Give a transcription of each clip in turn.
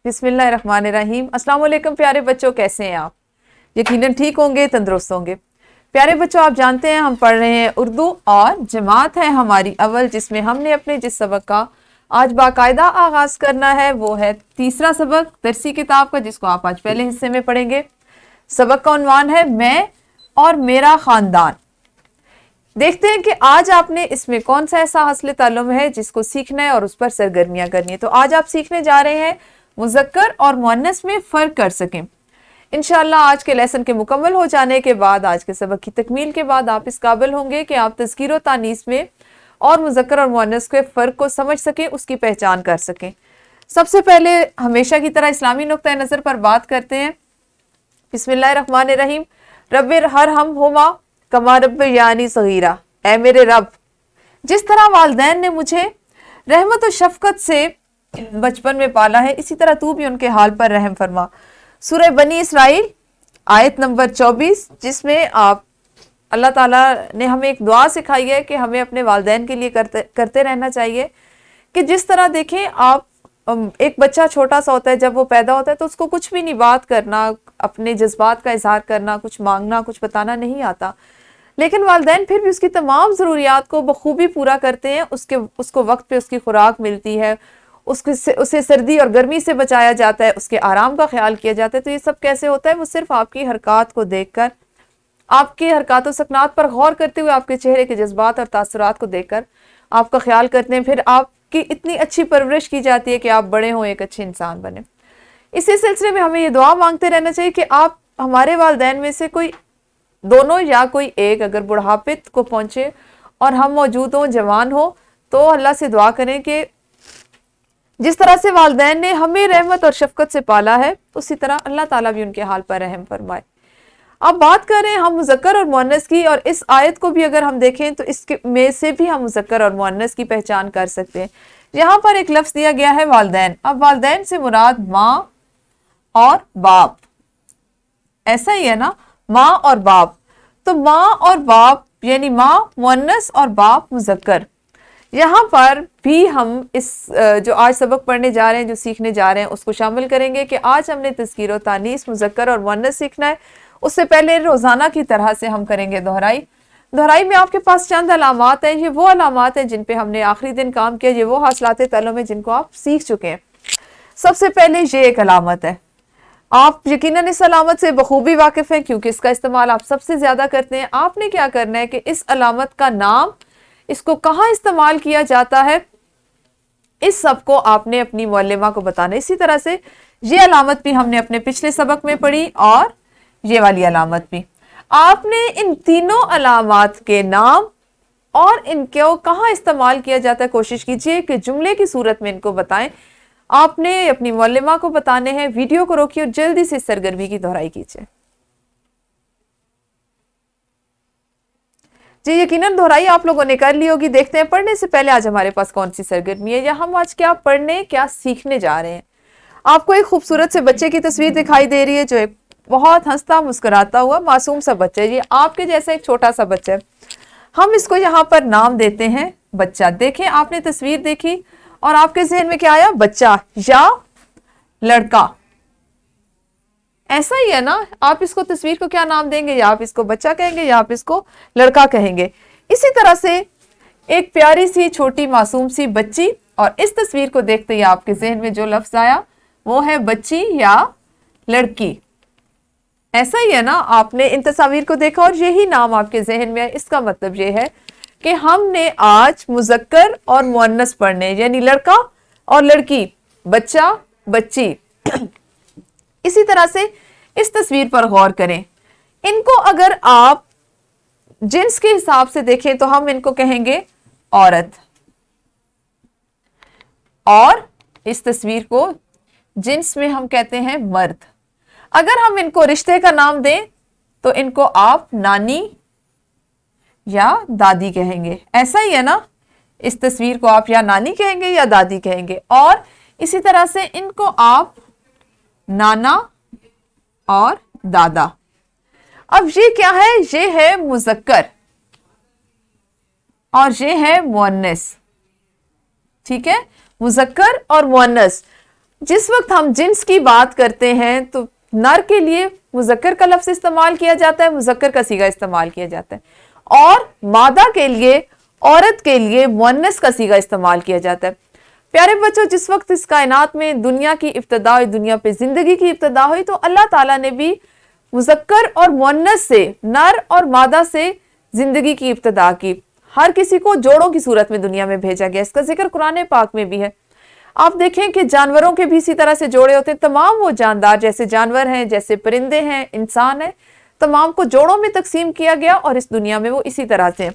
بسم اللہ الرحمن الرحیم۔ السلام علیکم پیارے بچوں، کیسے ہیں آپ؟ یقیناً ٹھیک ہوں گے، تندرست ہوں گے۔ پیارے بچوں، آپ جانتے ہیں ہم پڑھ رہے ہیں اردو اور جماعت ہے ہماری اول، جس میں ہم نے اپنے جس سبق کا آج باقاعدہ آغاز کرنا ہے وہ ہے تیسرا سبق درسی کتاب کا، جس کو آپ آج پہلے حصے میں پڑھیں گے۔ سبق کا عنوان ہے میں اور میرا خاندان۔ دیکھتے ہیں کہ آج آپ نے اس میں کون سا ایسا حاصل تعلم ہے جس کو سیکھنا ہے اور اس پر سرگرمیاں کرنی ہے۔ تو آج آپ سیکھنے جا رہے ہیں مذکر اور مؤنث میں فرق کر سکیں۔ انشاءاللہ آج کے لیسن کے مکمل ہو جانے کے بعد، آج کے سبق کی تکمیل کے بعد، آپ اس قابل ہوں گے کہ آپ تذکیر و تانیث میں اور مذکر اور مؤنث کے فرق کو سمجھ سکیں، اس کی پہچان کر سکیں۔ سب سے پہلے ہمیشہ کی طرح اسلامی نقطہ نظر پر بات کرتے ہیں۔ بسم اللہ الرحمن الرحیم۔ رب ارحمہما کما ربیانی صغیرا، اے میرے رب، جس طرح والدین نے مجھے رحمت و شفقت سے بچپن میں پالا ہے، اسی طرح تو بھی ان کے حال پر رحم فرما۔ سورہ بنی اسرائیل آیت نمبر 24، جس میں اللہ تعالیٰ نے ہمیں ایک دعا سکھائی ہے کہ ہمیں اپنے والدین کے لیے کرتے رہنا چاہیے، کہ جس طرح دیکھیں آپ ایک بچہ چھوٹا سا ہوتا ہے، جب وہ پیدا ہوتا ہے تو اس کو کچھ بھی نہیں بات کرنا، اپنے جذبات کا اظہار کرنا، کچھ مانگنا، کچھ بتانا نہیں آتا، لیکن والدین پھر بھی اس کی تمام ضروریات کو بخوبی پورا کرتے ہیں۔ اس کو وقت پہ اس کی خوراک ملتی ہے، اسے سردی اور گرمی سے بچایا جاتا ہے، اس کے آرام کا خیال کیا جاتا ہے۔ تو یہ سب کیسے ہوتا ہے؟ وہ صرف آپ کی حرکات کو دیکھ کر، آپ کی حرکات و سکنات پر غور کرتے ہوئے، آپ کے چہرے کے جذبات اور تاثرات کو دیکھ کر آپ کا خیال کرتے ہیں، پھر آپ کی اتنی اچھی پرورش کی جاتی ہے کہ آپ بڑے ہوں، ایک اچھے انسان بنے۔ اسی سلسلے میں ہمیں یہ دعا مانگتے رہنا چاہیے کہ آپ ہمارے والدین میں سے کوئی دونوں یا کوئی ایک اگر بڑھاپے کو پہنچے اور ہم موجود ہوں، جوان ہوں، تو اللہ سے دعا کریں کہ جس طرح سے والدین نے ہمیں رحمت اور شفقت سے پالا ہے، اسی طرح اللہ تعالیٰ بھی ان کے حال پر رحم فرمائے۔ اب بات کر رہے ہیں ہم مذکر اور مؤنث کی، اور اس آیت کو بھی اگر ہم دیکھیں تو اس میں سے بھی ہم مذکر اور مؤنث کی پہچان کر سکتے ہیں۔ یہاں پر ایک لفظ دیا گیا ہے والدین۔ اب والدین سے مراد ماں اور باپ، ایسا ہی ہے نا، ماں اور باپ۔ تو ماں اور باپ یعنی ماں مؤنث اور باپ مذکر۔ یہاں پر بھی ہم اس جو آج سبق پڑھنے جا رہے ہیں، جو سیکھنے جا رہے ہیں، اس کو شامل کریں گے کہ آج ہم نے تذکیر و تانیث مذکر اور مؤنث سیکھنا ہے۔ اس سے پہلے روزانہ کی طرح سے ہم کریں گے دہرائی۔ دہرائی میں آپ کے پاس چند علامات ہیں، یہ وہ علامات ہیں جن پہ ہم نے آخری دن کام کیا، یہ وہ حاصلات تعلم ہیں جن کو آپ سیکھ چکے ہیں۔ سب سے پہلے یہ ایک علامت ہے، آپ یقیناً اس علامت سے بخوبی واقف ہیں کیونکہ اس کا استعمال آپ سب سے زیادہ کرتے ہیں۔ آپ نے کیا کرنا ہے کہ اس علامت کا نام، اس کو کہاں استعمال کیا جاتا ہے، اس سب کو آپ نے اپنی معلمہ کو بتانا ہے۔ اسی طرح سے یہ علامت بھی ہم نے اپنے پچھلے سبق میں پڑھی، اور یہ والی علامت بھی۔ آپ نے ان تینوں علامات کے نام اور ان کو کہاں استعمال کیا جاتا ہے کوشش کیجئے کہ جملے کی صورت میں ان کو بتائیں۔ آپ نے اپنی معلمہ کو بتانے ہیں۔ ویڈیو کو روکیے اور جلدی سے اس سرگرمی کی دہرائی کیجئے۔ جی یقیناً دہرائی آپ لوگوں نے کر لی ہوگی۔ دیکھتے ہیں پڑھنے سے پہلے آج ہمارے پاس کون سی سرگرمی ہے، یا ہم آج کیا پڑھنے، کیا سیکھنے جا رہے ہیں۔ آپ کو ایک خوبصورت سے بچے کی تصویر دکھائی دے رہی ہے، جو ایک بہت ہنستا مسکراتا ہوا معصوم سا بچہ ہے۔ یہ آپ کے جیسا ایک چھوٹا سا بچہ ہے۔ ہم اس کو یہاں پر نام دیتے ہیں بچہ۔ دیکھیں آپ نے تصویر دیکھی اور آپ کے ذہن میں کیا آیا؟ بچہ یا لڑکا، ایسا ہی ہے نا۔ آپ اس کو تصویر کو کیا نام دیں گے؟ یا آپ اس کو بچہ کہیں گے یا آپ اس کو لڑکا کہیں گے۔ اسی طرح سے ایک پیاری سی چھوٹی معصوم سی بچی، اور اس تصویر کو دیکھتے ہی آپ کے ذہن میں جو لفظ آیا وہ ہے بچی یا لڑکی، ایسا ہی ہے نا۔ آپ نے ان تصاویر کو دیکھا اور یہی نام آپ کے ذہن میں ہے۔ اس کا مطلب یہ ہے کہ ہم نے آج مذکر اور مؤنث پڑھنے، یعنی لڑکا اور لڑکی، بچہ بچی۔ اسی طرح سے اس تصویر پر غور کریں۔ ان کو اگر آپ جنس کے حساب سے دیکھیں تو ہم ان کو کہیں گے عورت، اور اس تصویر کو جنس میں ہم کہتے ہیں مرد۔ اگر ہم ان کو رشتے کا نام دیں تو ان کو آپ نانی یا دادی کہیں گے، ایسا ہی ہے نا۔ اس تصویر کو آپ یا نانی کہیں گے یا دادی کہیں گے، اور اسی طرح سے ان کو آپ نانا اور دادا۔ اب یہ کیا ہے؟ یہ ہے مذکر اور یہ ہے مؤنث، ٹھیک ہے، مذکر اور مؤنث۔ जिस वक्त हम जिन्स की बात करते हैं तो नर के लिए मुज़क्कर का लफ्ज़ इस्तेमाल किया जाता है, मुज़क्कर का सीगा इस्तेमाल किया जाता है, और मादा के लिए, औरत के लिए मुअन्नस का सीगा इस्तेमाल किया जाता है। प्यारे बच्चों, जिस वक्त इस कायनात में दुनिया की इब्तिदा हुई, दुनिया पे जिंदगी की इब्तिदा हुई, तो अल्लाह ताला ने भी मुज़क्कर और मुअन्नस से, नर और मादा से जिंदगी की इब्तिदा की। हर किसी को जोड़ों की सूरत में दुनिया में भेजा गया। इसका जिक्र कुरान पाक में भी है। आप देखें कि जानवरों के भी इसी तरह से जोड़े होते हैं। तमाम वो जानदार, जैसे जानवर हैं, जैसे परिंदे हैं, इंसान हैं, तमाम को जोड़ों में तकसीम किया गया और इस दुनिया में वो इसी तरह से हैं।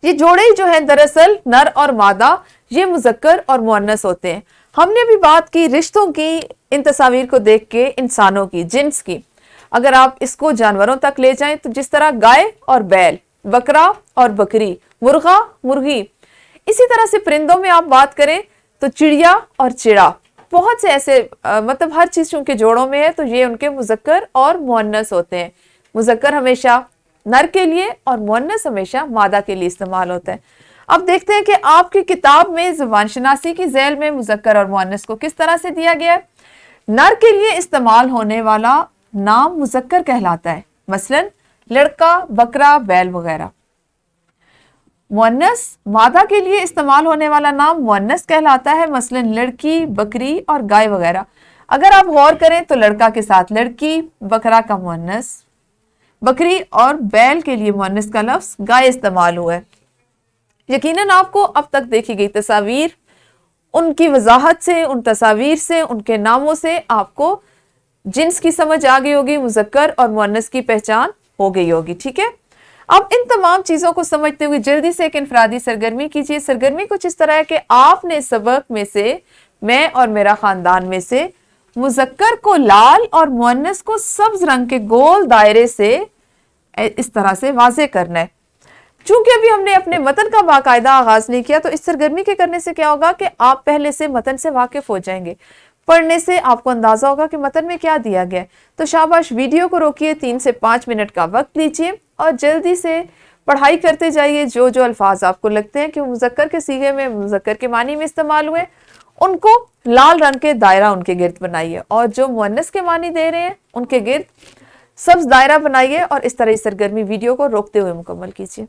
ये जोड़े जो हैं दरअसल नर और मादा, ये मुज़क्कर और मुअन्नस होते हैं। हमने भी बात की रिश्तों की, इन तस्वीर को देख के इंसानों की, जिन्स की। अगर आप इसको जानवरों तक ले जाएं तो जिस तरह गाय और बैल, बकरा और बकरी, मुर्गा मुर्गी, इसी तरह से परिंदों में आप बात करें तो चिड़िया और चिड़ा, बहुत से ऐसे मतलब हर चीज उनके जोड़ों में है, तो ये उनके मुज़क्कर और मुअन्नस होते हैं। मुज़क्कर हमेशा नर के लिए और मुअन्नस हमेशा मादा के लिए इस्तेमाल होता है। अब देखते हैं कि आपकी किताब में ज़ुबान शनासी की झैल में मुज़क्कर और मुअन्नस को किस तरह से दिया गया है। नर के लिए इस्तेमाल होने वाला नाम मुज़क्कर कहलाता है, मसलन लड़का, बकरा, बैल वगैरह। मुअन्नस, मादा के लिए इस्तेमाल होने वाला नाम मुअन्नस कहलाता है, मसलन लड़की, बकरी और गाय वगैरह। अगर आप गौर करें तो लड़का के साथ लड़की, बकरा का मुअन्नस, बकरी और बैल के लिए मुअन्नस का लफ्ज गाय इस्तेमाल हुआ है। यकीनन आपको अब तक देखी गई तस्वीर, उनकी वजाहत से, उन तस्वीर से, उनके नामों से आपको जिन्स की समझ आ गई होगी, मुज़क्कर और मुअन्नस की पहचान हो गई होगी। ठीक है, अब इन तमाम चीजों को समझते हुए जल्दी से एक इनफरादी सरगर्मी कीजिए। सरगर्मी कुछ इस तरह है कि आपने सबक में से, मैं और मेरा खानदान में से, मुज़क्कर को लाल और मुअन्नस को सब्ज रंग के गोल दायरे से इस तरह से वाज़े करना है। चूंकि अभी हमने अपने मतन का बाकायदा आगाज नहीं किया, तो इस सरगर्मी के करने से क्या होगा कि आप पहले से मतन से वाकिफ हो जाएंगे। पढ़ने से आपको अंदाजा होगा कि मतन में क्या दिया गया है। तो शाबाश, वीडियो को रोकिए, 3 से 5 मिनट का वक्त लीजिए और जल्दी से पढ़ाई करते जाइए। जो जो अल्फाज आपको लगते हैं कि वो मुज़क्कर के सीगे में, मुज़क्कर के मानी में इस्तेमाल हुए, उनको लाल रंग के दायरा उनके गिर्द बनाइए, और जो मुअन्नस के मानी दे रहे हैं उनके गिर्द सब्ज दायरा बनाइए, और इस तरह सरगर्मी वीडियो को रोकते हुए मुकम्मल कीजिए।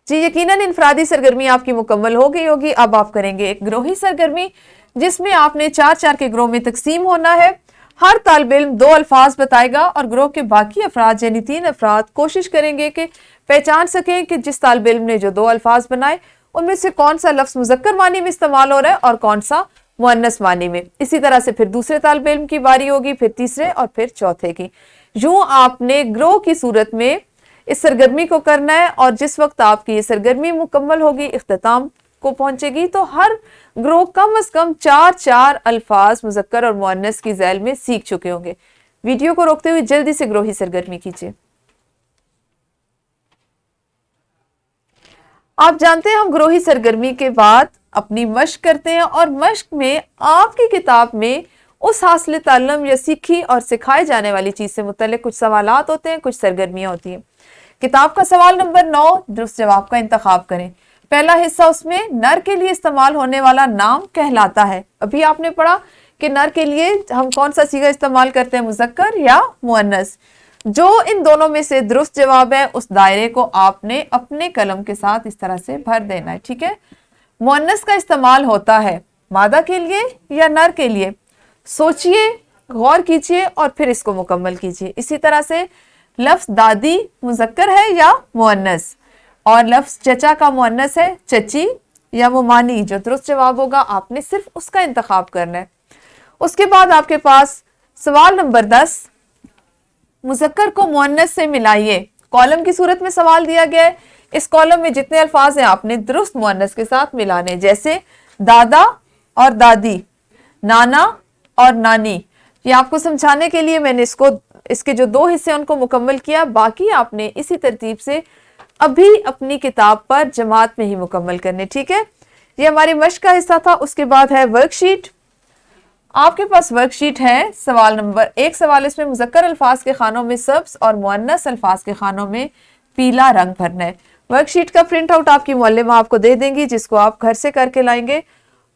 जी यकीनन इनफरादी सरगर्मी आपकी मुकम्मल हो गई होगी। अब आप करेंगे एक ग्रोही सरगर्मी, जिसमें आपने 4-4 के ग्रोह में तकसीम होना है। हर तालिब इल्म 2 अल्फाज बताएगा और ग्रोह के बाकी अफराद यानी 3 अफराद कोशिश करेंगे कि पहचान सकें कि जिस तालिब इल्म ने जो 2 अल्फाज बनाए उनमें से कौन सा लफ्ज मुज़क्कर मानी में इस्तेमाल हो रहा है और कौन सा मुअन्नस मानी में। इसी तरह से फिर दूसरे तालिब इल्म की बारी होगी, फिर तीसरे और फिर चौथे की। यूं आपने ग्रोह की सूरत में इस सरगर्मी को करना है, और जिस वक्त आपकी ये सरगर्मी मुकम्मल होगी, इख्तिताम को पहुंचेगी, तो हर ग्रोह कम से कम 4-4 अल्फाज मुज़क्कर और मुअन्नस की झैल में सीख चुके होंगे। वीडियो को रोकते हुए जल्दी से ग्रोही सरगर्मी कीजिए। आप जानते हैं हम ग्रोही सरगर्मी के बाद अपनी मश्क करते हैं, और मश्क में आपकी किताब में उस हासिल ताल्लुम या सीखी और सिखाए जाने वाली चीज से मुतल्लिक कुछ सवालात होते हैं, कुछ सरगर्मियां होती हैं। किताब का सवाल नंबर 9, दुरुस्त जवाब का इंतखाब करें। पहला हिस्सा, उसमें नर के लिए इस्तेमाल होने वाला नाम कहलाता है। अभी आपने पढ़ा कि नर के लिए हम कौन सा सीगा इस्तेमाल करते हैं, मुज़क्कर या मुअन्नस। जो इन दोनों में से दुरुस्त जवाब है, उस दायरे को आपने अपने कलम के साथ इस तरह से भर देना है। ठीक है, मुअन्नस का इस्तेमाल होता है मादा के लिए या नर के लिए, सोचिए, गौर कीजिए और फिर इसको मुकम्मल कीजिए। इसी तरह से लफ्ज दादी मुज़क्कर है या मुअन्नस, और लफ्ज चचा का मुअन्नस है चची या मुमानी। जो दुरुस्त जवाब होगा आपने सिर्फ उसका इंतखाब करना है। उसके बाद आपके पास सवाल नंबर 10, मुज़क्कर को मुअन्नस से मिलाइए। कॉलम की सूरत में सवाल दिया गया है। इस कॉलम में जितने अल्फाज हैं आपने दुरुस्त मुअन्नस के साथ मिलाने, जैसे दादा और दादी, नाना और नानी। ये आपको समझाने के लिए मैंने इसके जो 2 हिस्से उनको मुकम्मल किया, बाकी आपने इसी तरतीब से अभी अपनी किताब पर जमात में ही मुकम्मल करने। ठीक है, ये हमारी मश्क का हिस्सा था। उसके बाद है वर्कशीट। आपके पास वर्कशीट है। सवाल नंबर 1 सवाल, इसमें मुज़क्कर अल्फाज के खानों में सब्ज और मुअन्नस अल्फाज के खानों में पीला रंग भरना है। ورک شیٹ کا پرنٹ آؤٹ آپ کی معلمہ آپ کو دے دیں گی جس کو آپ گھر سے کر کے لائیں گے،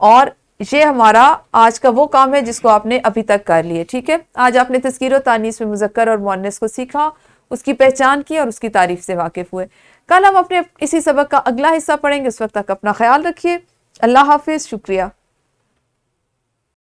اور یہ ہمارا آج کا وہ کام ہے جس کو آپ نے ابھی تک کر لیے. ٹھیک ہے، آج آپ نے تذکیر و تانیث میں مذکر اور مؤنث کو سیکھا، اس کی پہچان کی اور اس کی تعریف سے واقف ہوئے. کل ہم اپنے اسی سبق کا اگلا حصہ پڑھیں گے. اس وقت تک اپنا خیال رکھیے. اللہ حافظ. شکریہ.